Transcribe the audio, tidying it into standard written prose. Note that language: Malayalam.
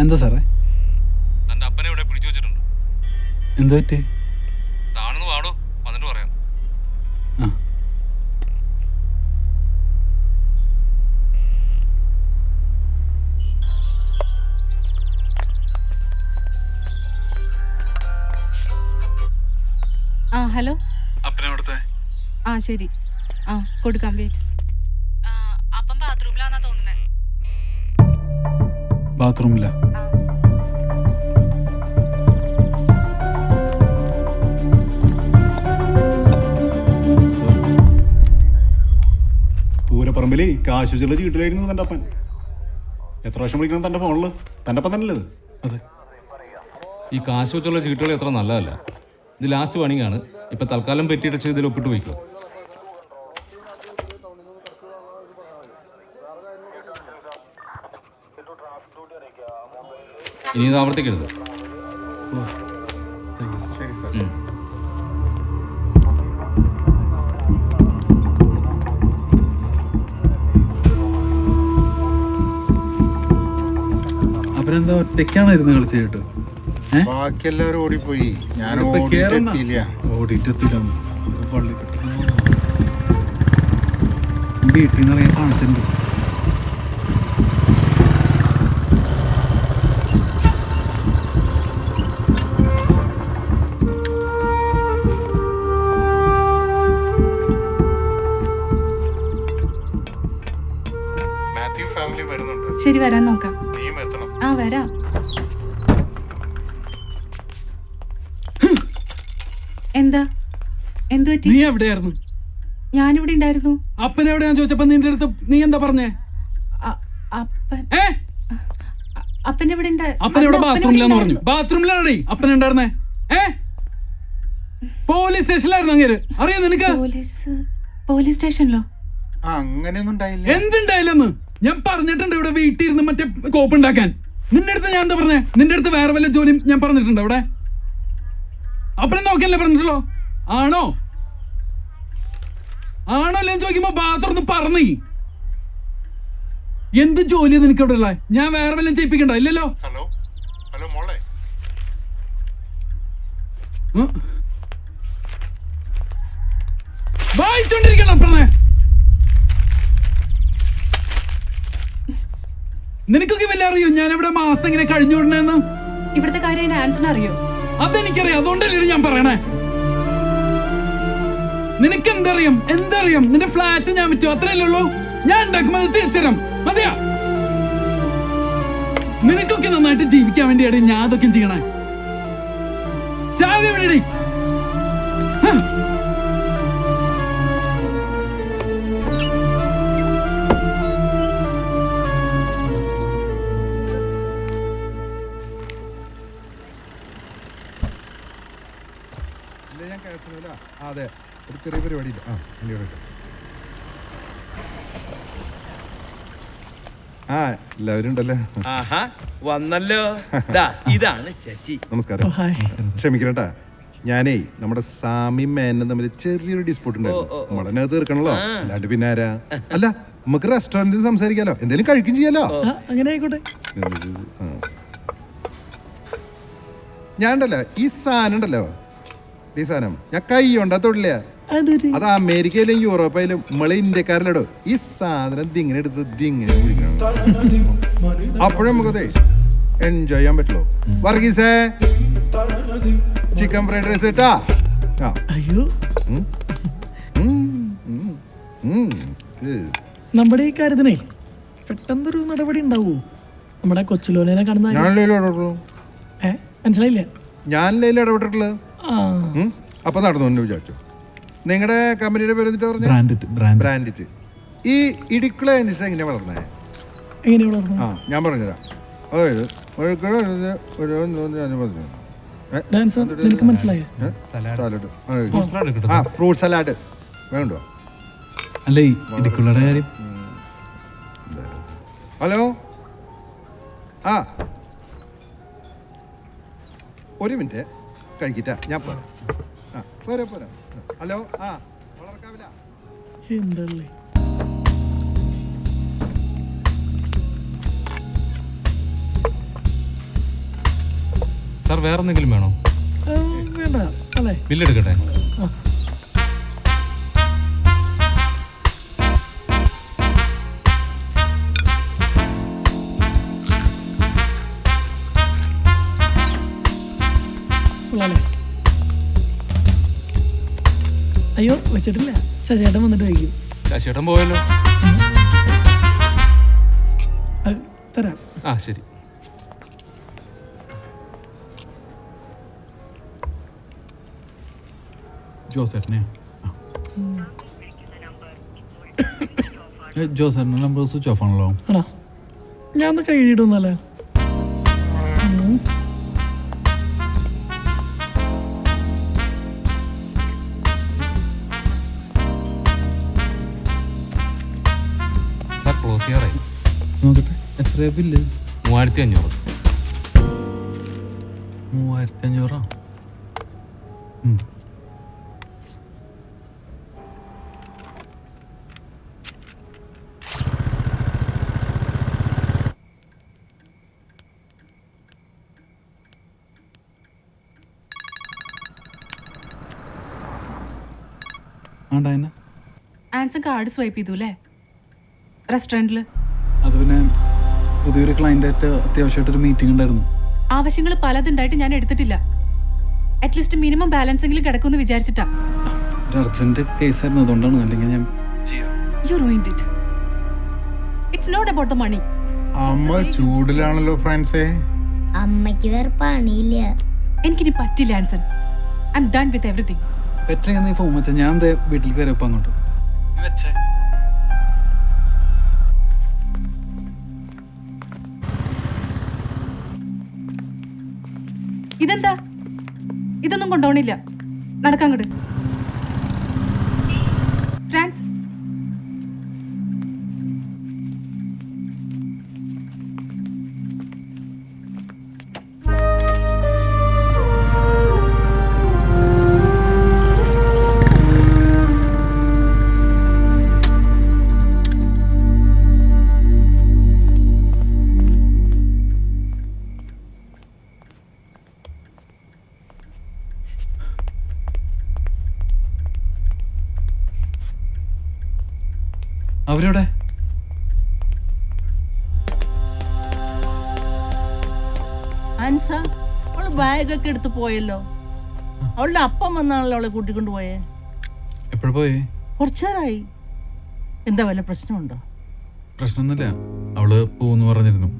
എന്താ സാറേ? തന്റെ അപ്പനെ ഇവിടെ പിടിച്ചു വെച്ചിട്ടുണ്ട്. എന്താ പറ്റി? താണെന്ന് വാടോ, വന്നിട്ട് പറയാം. ഹലോ. അപ്പനെ അവിടുത്തെ? ശരി. കൊടുക്കാം, വെയിറ്റ്. അപ്പം ബാത്റൂമിലാന്നാ തോന്നുന്നേ. ബാത്റൂമില്ല? പൂരപ്പറമ്പില് കാശ് വെച്ചുള്ള ചീട്ടിലായിരുന്നു തന്റെ അപ്പൻ. എത്ര വർഷം വിളിക്കണം തന്റെ ഫോണില്? തന്റെ അപ്പം തന്നെയല്ലേ ഇത്? അതെ. ഈ കാശ് വെച്ചുള്ള ചീട്ടുകൾ എത്ര നല്ലതല്ല. ഇത് ലാസ്റ്റ് പണിയാണ്. ഇപ്പൊ തൽക്കാലം പെറ്റിയിട്ട് ഇതിൽ ഒപ്പിട്ട് പോയിക്കോ. ഇനി ഇത് ആവർത്തിക്കരുത്. ശരി സാർ. അവരെന്താ ഒറ്റയ്ക്കാണായിരുന്നു കളിച്ച് കേട്ടോ? ബാക്കി എല്ലാവരും ഓടിപ്പോയി. ഞാൻ ഓടിയിട്ടെത്തില്ല. വീട്ടിൽ നിന്ന് ഇറങ്ങി കാണിച്ചിട്ടുണ്ട്. മാത്യു ഫാമിലി വരുന്നുണ്ട്. ശരി, വരാൻ നോക്കാം. നീയും എത്തണം. വരാം. എന്താ? എന്തു പറ്റി? നീ എവിടെയായിരുന്നു? ഞാനിവിടെ ഉണ്ടായിരുന്നു. അപ്പൻ എവിടെയാന്ന് ചോദിച്ചപ്പോ നിന്റെ അടുത്ത് നീ എന്താ പറഞ്ഞേ? അപ്പൻ എവിടെ? ബാത്റൂമിലാന്ന് പറഞ്ഞു. ബാത്റൂമിലാണേ അപ്പൻ ഉണ്ടായിരുന്നേ. പോലീസ് സ്റ്റേഷനിലായിരുന്നു അങ്ങേര്. അറിയോ നിനക്ക്? പോലീസ് സ്റ്റേഷനിലോ? അങ്ങനെയൊന്നും ഉണ്ടായില്ല. എന്തുണ്ടായില്ലെന്ന് ഞാൻ പറഞ്ഞിട്ടുണ്ട്. ഇവിടെ വീട്ടിൽ ഇരുന്ന് മറ്റേ കോപ്പ് ഉണ്ടാക്കാൻ. നിന്റെ അടുത്ത് ഞാൻ എന്താ പറഞ്ഞേ? നിന്റെ അടുത്ത് വേറെ വല്ല ജോലിയും ഞാൻ പറഞ്ഞിട്ടുണ്ട് അവിടെ? അപ്പനെ നോക്കിയല്ലേ പറഞ്ഞിട്ടുള്ളോ? ആണോ അല്ലേന്ന് ചോദിക്കുമ്പോ ബാത്റൂം പറഞ്ഞേ. എന്ത് ജോലിയാ നിനക്ക് ഇവിടെ ഉള്ള? ഞാൻ വേറെ വല്ലതും ചെയ്യിപ്പിക്കണ്ട ഇല്ലല്ലോ? ഹലോ ഹലോ മോളെ. വായിച്ചോണ്ടിരിക്കണം പറഞ്ഞേ. നിനക്കൊക്കെ വല്ല അറിയോ ഞാൻ ഇവിടെ മാസം ഇങ്ങനെ കഴിഞ്ഞുകൊണ്ടെന്ന്? ഇവിടുത്തെ കാര്യം ആൻസൺ അറിയോ? അതെനിക്കറിയാം. അതുകൊണ്ടല്ലേ ഞാൻ പറയണേ. നിനക്ക് എന്തറിയാം? നിന്റെ ഫ്ലാറ്റ് ഞാൻ വിറ്റു, അത്രയല്ലേ ഉള്ളൂ. ഞാൻ ഉണ്ടാക്കുമ്പോൾ അത് തിരിച്ചരം മതിയാ. നിനക്കൊക്കെ നന്നായിട്ട് ജീവിക്കാൻ വേണ്ടിയാണ് ഞാൻ അതൊക്കെ ചെയ്യണേ. ചാവി എവിടെ? അതെ, ഒരു ചെറിയ പരിപാടിയില്ല. എല്ലാവരും ഉണ്ടല്ലോ. വന്നല്ലോ. ഇതാണ് ശശി. നമസ്കാരം. ക്ഷമിക്കണട്ടാ, ഞാനേ നമ്മുടെ സാമി മേനും തമ്മിൽ ചെറിയൊരു ഡിസ്പ്യൂട്ട് ഉണ്ടായിരുന്നു. നമ്മളെ തീർക്കണല്ലോ, അല്ലാണ്ട് പിന്നെ ആരാ? അല്ല, നമുക്ക് റെസ്റ്റോറന്റിൽ സംസാരിക്കാലോ, എന്തെങ്കിലും കഴിക്കും ചെയ്യാലോ. അങ്ങനെ ആയിക്കോട്ടെ. ഞാൻ ഉണ്ടല്ലോ ഈ സാധനം ഉണ്ടല്ലോ, ഈ സാധനം ഞാൻ കൈ കൊണ്ടാ തൊഴില്ല. അത് അമേരിക്കയിലും യൂറോപ്പിലും നമ്മളെ ഇന്ത്യക്കാരിലടോ ഈ സാധനം ഇതിങ്ങനെ എടുത്തിട്ട് ഇതിങ്ങനെ കുടിക്കണം. അപ്പോഴും നമുക്കതേ എൻജോയ് ചെയ്യാൻ പറ്റുള്ളൂ. വർഗീസേ, ചിക്കൻ ഫ്രൈഡ് റൈസ് ഇട്ടാ. അയ്യോ, നമ്മുടെ ഈ കാര്യത്തിനേ പെട്ടെന്നൊരു നടപടി ഉണ്ടാവൂ? നമ്മുടെ കൊച്ചുലോനെ കാണുന്ന മനസ്സിലായില്ല. ഞാൻ ലൈല ഇടപെട്ടിട്ടുള്ളത്. അപ്പൊ നടന്നു വിചാരിച്ചു. നിങ്ങളുടെ കമ്പനിയുടെ പേര് എന്നിട്ട് പറഞ്ഞു? ബ്രാൻഡിറ്റ്. ഈ ഇടുക്കള എങ്ങനെയാ വളർന്നേ? ഞാൻ പറഞ്ഞുതരാം. അതായത് ഫ്രൂട്ട് സലാഡ് വേണ്ടോ? അല്ലേ ഇടുക്കളുടെ കാര്യം. ഹലോ, ഒരു മിനിറ്റ് കഴിക്കിട്ടാ, ഞാൻ പോരാ. പോരാ. ഹലോ, വളർക്കാവില്ല. എന്തല്ലേ സാർ വേറെ എന്തെങ്കിലും വേണോ? വേണ്ട അല്ലേ? ബില്ലെടുക്കട്ടെ? ആ. കൊള്ളാല്ലേ? അയ്യോ വെച്ചിട്ടില്ല, ശശിയേട്ടൻ വന്നിട്ട് കഴിക്കും. ശശിയേട്ടൻ പോയല്ലോ. തരാം. ആ ശരി. ജോസേട്ടനെ ജോസേട്ടൻ്റെ നമ്പർ സ്വിച്ച് ഓഫ് ആണല്ലോ. ആണോ? ഞാൻ ഒന്ന് കൈയിടുന്നല്ലേ? Sir close ചെയ്യാറായി. നോക്കട്ടെ എത്രയാ ബില്ല്? 3500. 3500. ആണ്ടാ ആൻസൺ കാർഡ് സ്വൈപ്പ് ചെയ്തു അല്ലേ റെസ്റ്റോറൻറ്റിൽ? അത് പിന്നെ പുതിയൊരു ക്ലയൻ്റായിട്ട് അത്യാവശ്യമായിട്ടൊരു മീറ്റിംഗ് ഉണ്ടായിരുന്നു. ആവശ്യങ്ങൾ പലതുണ്ടായിട്ട് ഞാൻ എടുത്തിട്ടില്ല. അറ്റ്ലീസ്റ്റ് മിനിമം ബാലൻസ് എങ്കിലും കിടക്കുമെന്ന് വിചാരിച്ചിട്ടാ. ഒരു അർജന്റ് കേസായിരുന്നു, അതുകൊണ്ടാണ്. അല്ലെങ്കിൽ ഞാൻ You ruined it. It's not about the money. അമ്മ ചൂടിലാണല്ലോ ഫ്രാൻസേ. അമ്മയ്ക്ക് വേറെ പണിയില്ല. എനിക്കിനി പറ്റില്ല Anson. I'm done with everything. പറ്റില്ല നീ ഫോൺ വെച്ചാൽ ഞാൻ വീട്ടിൽ കയറിയപ്പോൾ അങ്ങോട്ട് വെച്ചേ. ഇതെന്താ? ഇതൊന്നും കൊണ്ടുപോകണില്ല. നടക്കാൻ അങ്ങോട്ട്. ഫ്രാൻസ്, അവരോടെ അൻസ അവള് ബാഗൊക്കെ എടുത്ത് പോയല്ലോ. അവളുടെ അപ്പം വന്നാണല്ലോ അവളെ കൂട്ടിക്കൊണ്ട് പോയേ. എപ്പോഴും പോയി? കുറച്ചേരായി. എന്താ വല്ല പ്രശ്നമുണ്ടോ? പ്രശ്നമൊന്നുമില്ല, അവള് പോന്ന് പറഞ്ഞിരുന്നു.